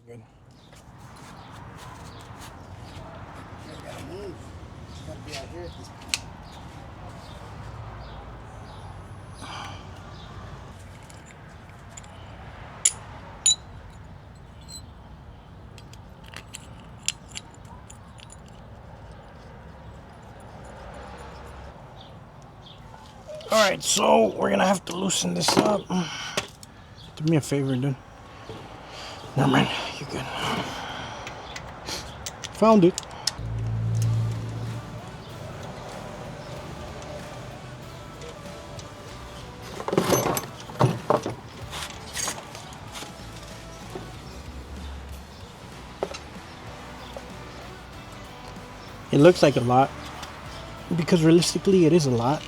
good. You gotta move. You gotta be out here at this point. Alright, so we're gonna have to loosen this up. Do me a favor, dude. Never mind, you're good. Found it. It looks like a lot, because realistically it is a lot.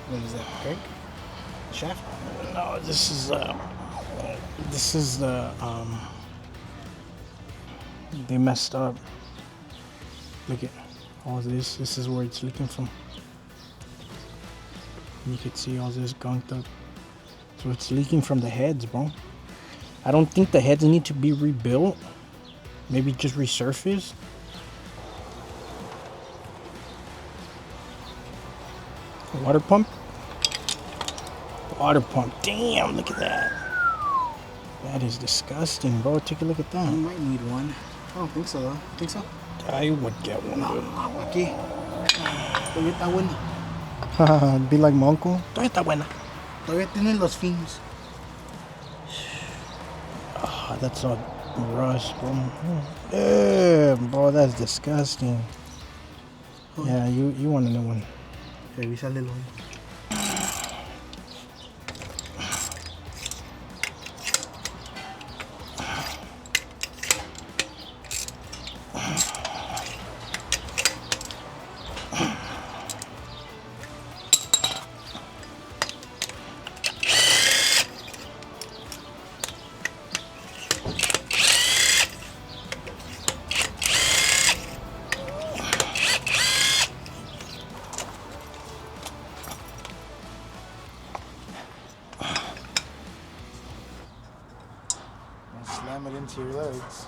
What is that, crank? Shaft? No, this is the, they messed up. Look at all this. This is where it's leaking from. You can see all this gunked up. So it's leaking from the heads, bro. I don't think the heads need to be rebuilt. Maybe just resurfaced. Water pump? Water pump. Damn, look at that. That is disgusting, bro. Take a look at that. You might need one. I don't think so, though. Think so? I would get one. Aquí. Todavía está buena. Be like my uncle. Todavía está buena. Todavía tienen los fins. Oh, that's all rust, bro. Yeah, bro, that's disgusting. Yeah, you want a new one. Revísale el hoyo. Slam it into your legs.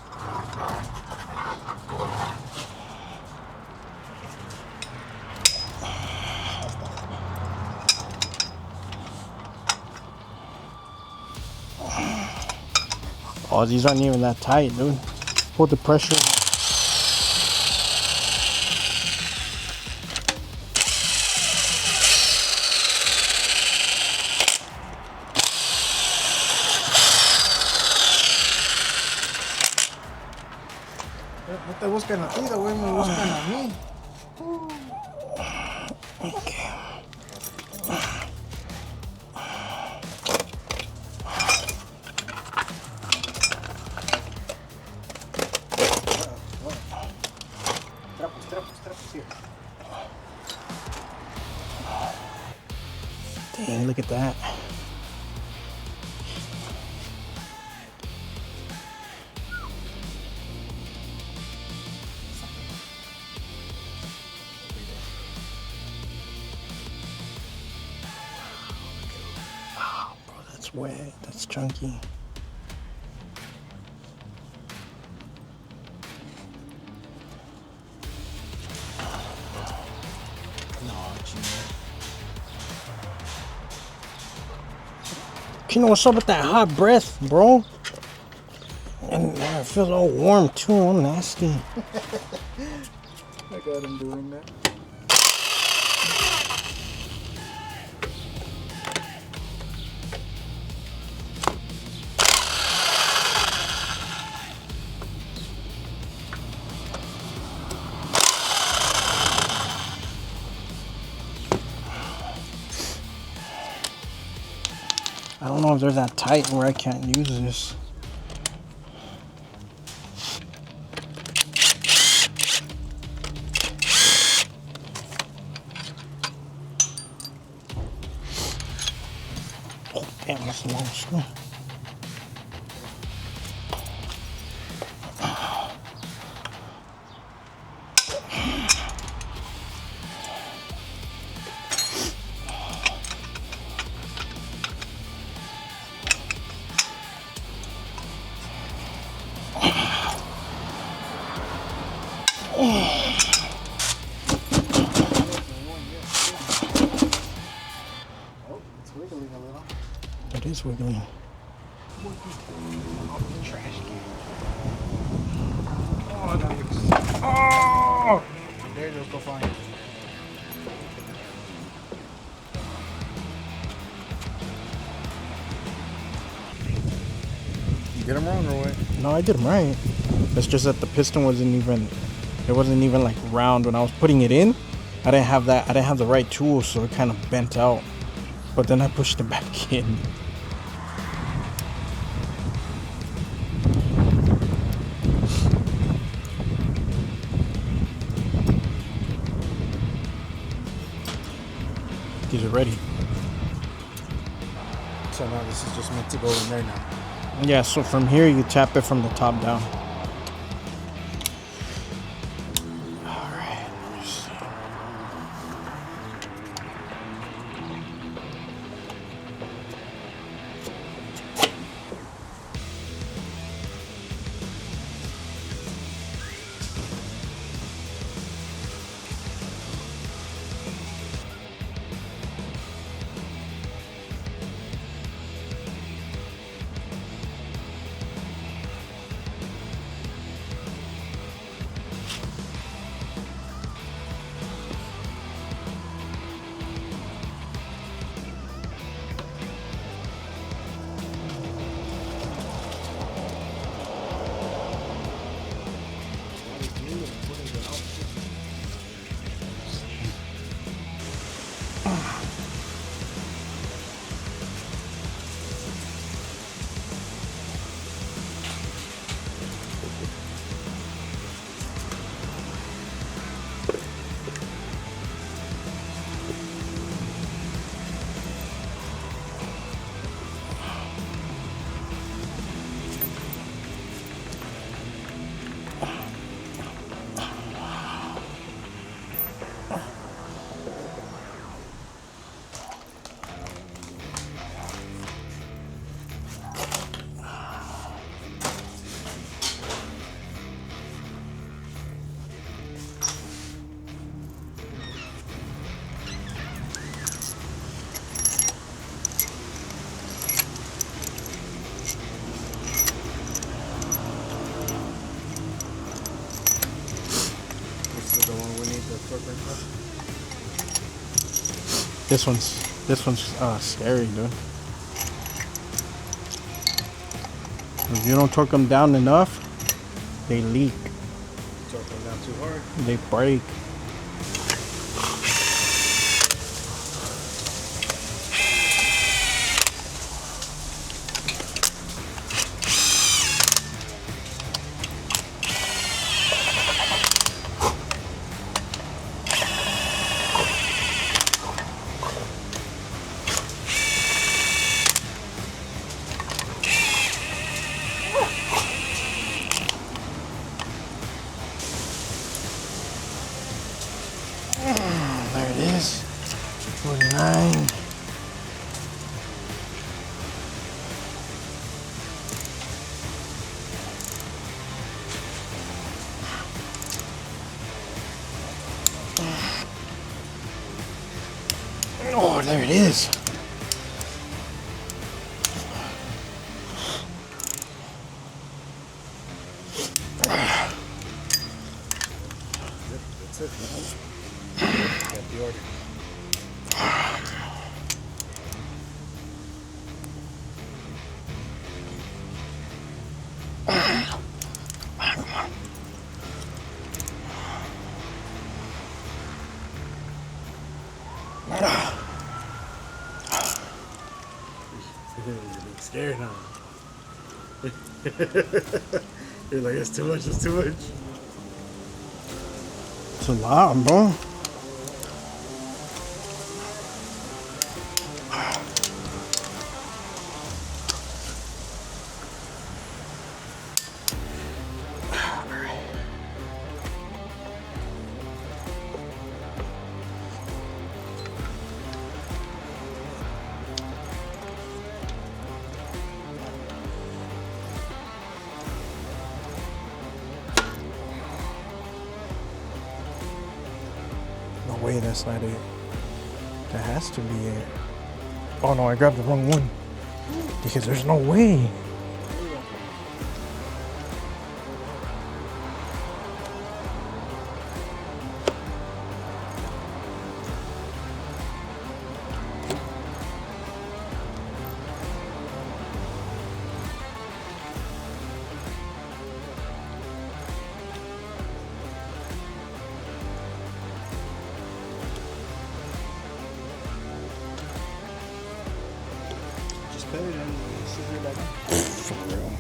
Oh, these aren't even that tight, dude. Hold the pressure. No te buscan a ti, güey, me buscan a mí. Okay. Trapos here. Dang, look at that. Wow, bro, that's wet. That's chunky. You know what's up with that hot breath, bro? And it feels all warm too, all nasty. I got him doing that. I don't know if they're that tight where I can't use this. Oh, damn, that's a long screw. Oh, it's wiggling a little. It is wiggling. Trash can. Oh! There, let's go find it. You get them wrong or what? No, I did them right. It's just that the piston wasn't even, it wasn't even like round when I was putting it in. I didn't have that, I didn't have the right tool, so it kind of bent out. But then I pushed it back in. These are ready. So now this is just meant to go in there now. Yeah, so from here you tap it from the top down. Alright, let me see. This is the one we need the footprint for. This one's scary, dude. If you don't torque them down enough, they leak. Torque them down too hard. They break. There it is. 49. Oh, there it is. That's it. Got the order. You're being scared now. You're like, it's too much, it's too much. It's a lot, bro. way that's not it. That has to be it. Oh no, I grabbed the wrong one. Because there's no way. Just cut it and scissor it back on. For real.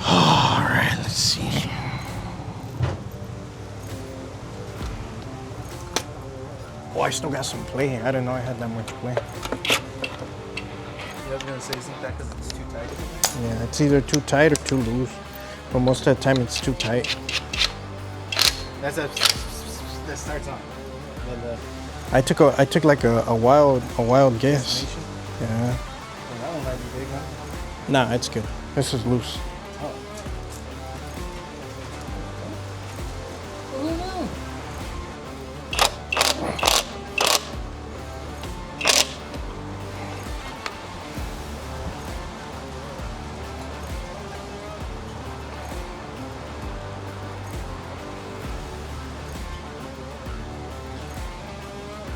Alright, let's see. Oh, I still got some play. I didn't know I had that much play. Yeah, I was gonna say, isn't that because it's too tight? Yeah, it's either too tight or too loose. But most of the time it's too tight. That's that starts on. Then I took like a wild guess. destination. Yeah. Well, that one might be big, huh? Nah, it's good. This is loose. Oh. Oh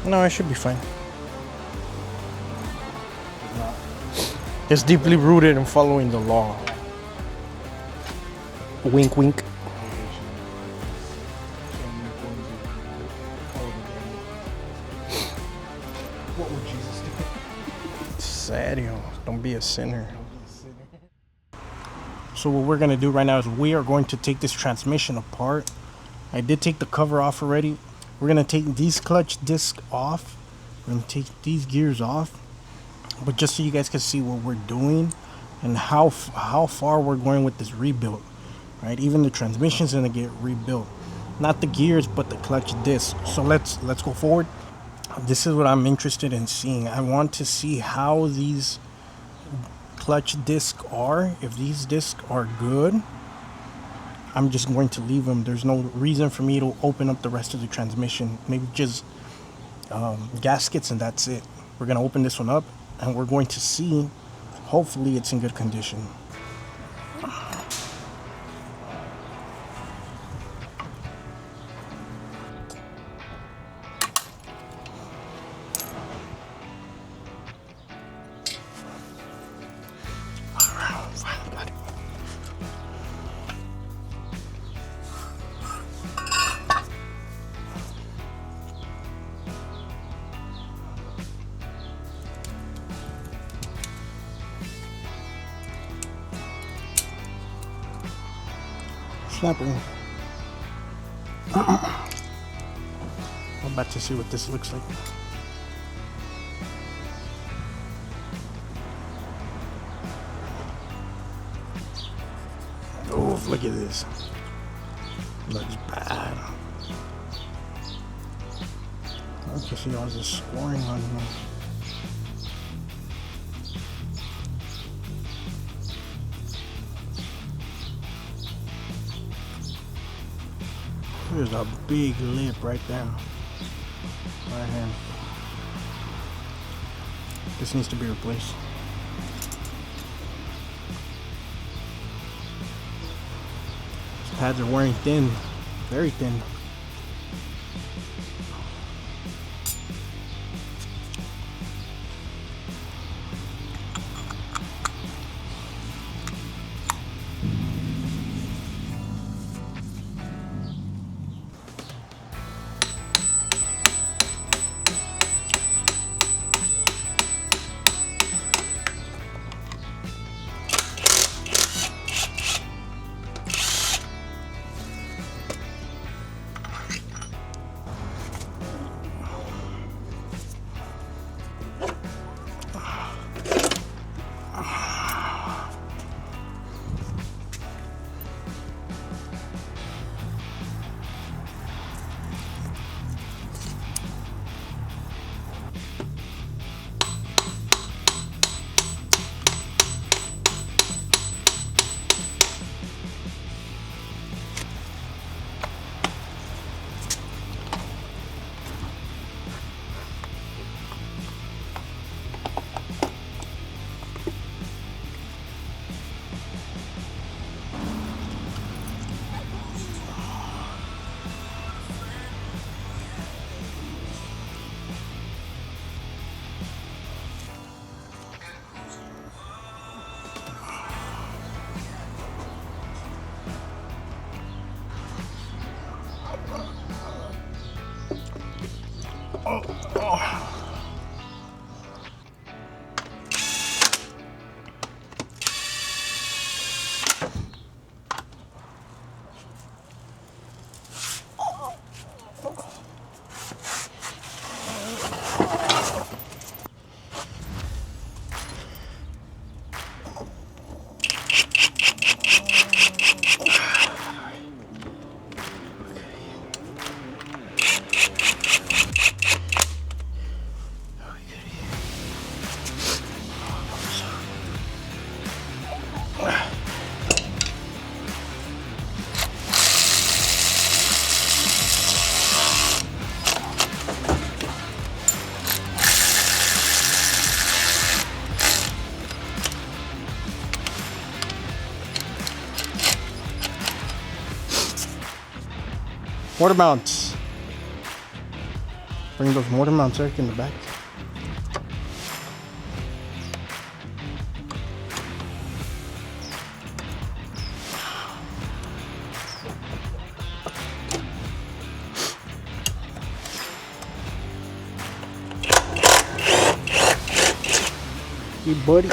no! No, I should be fine. It's not. It's deeply rooted in following the law. Wink, wink. What would Jesus do? Serio, don't be a sinner. So what we're gonna do right now is we are going to take this transmission apart. I did take the cover off already. We're gonna take these clutch discs off. We're gonna take these gears off. But just so you guys can see what we're doing and how far we're going with this rebuild, right? Even the transmission's gonna get rebuilt, not the gears but the clutch disc. So let's go forward. This is what I'm interested in seeing. I want to see how these clutch discs are. If these discs are good, I'm just going to leave them. There's no reason for me to open up the rest of the transmission. Maybe just gaskets and that's it. We're gonna open this one up and we're going to see, hopefully it's in good condition. Snapper. I'm about to see what this looks like. Oh, look at this. Looks bad. I can see all this scoring on here. There's a big lip right there. Right here. This needs to be replaced. These pads are wearing thin. Very thin. Mortar mounts. Bring those mortar mounts, Eric, in the back. You buddy.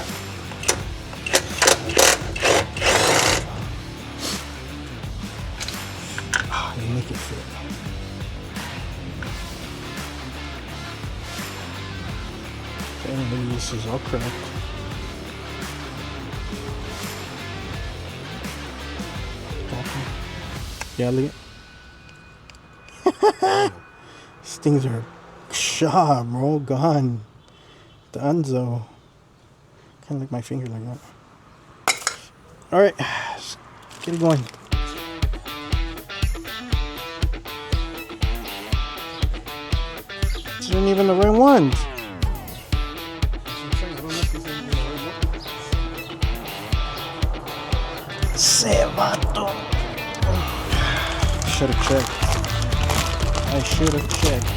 Ah, you make it fit. Okay, maybe this is all correct. Okay. Yeah, look at these things are shot, bro, gone. Dunzo. Kind of like my finger like that. Alright, let's get it going. These aren't even the right ones. Sevato. Should have checked. I should have checked.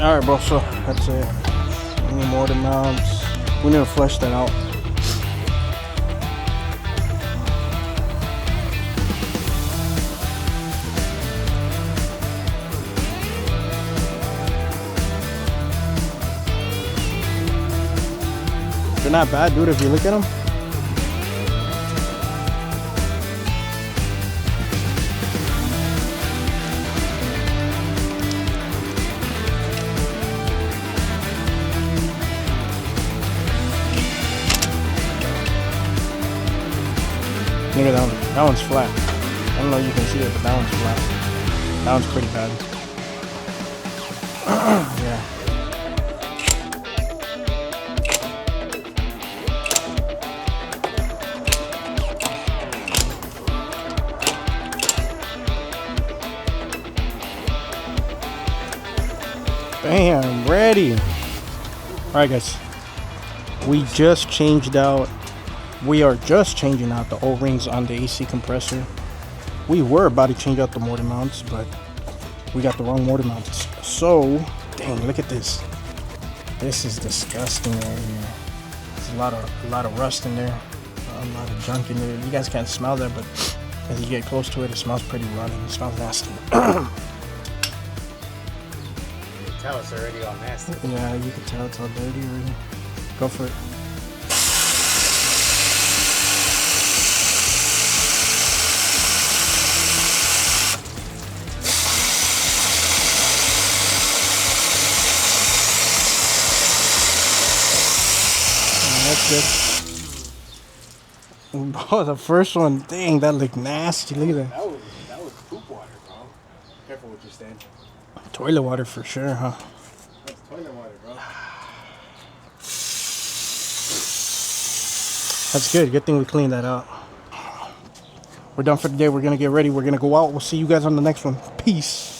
Alright, bro, so that's it. We need mortar mounts. We need to flesh that out. They're not bad, dude, if you look at them. Look at that one. That one's flat. I don't know if you can see it, but that one's flat. That one's pretty bad. Yeah. Bam, ready. Alright guys, we just changed out, we are just changing out the O-rings on the AC compressor. We were about to change out the mortar mounts, but we got the wrong mortar mounts. So, dang, look at this. This is disgusting right here. There's a lot of rust in there, a lot of junk in there. You guys can't smell that, but as you get close to it, it smells pretty rotten. It smells nasty. Tell it's already all nasty. Yeah, you can tell it's all dirty already. Go for it. That's good. Oh, the first one, dang, that looked nasty. Look at that. That was poop water, bro. Careful what you're saying. Toilet water for sure, huh? That's toilet water, bro. That's good. Good thing we cleaned that out. We're done for the day. We're gonna get ready. We're gonna go out. We'll see you guys on the next one. Peace.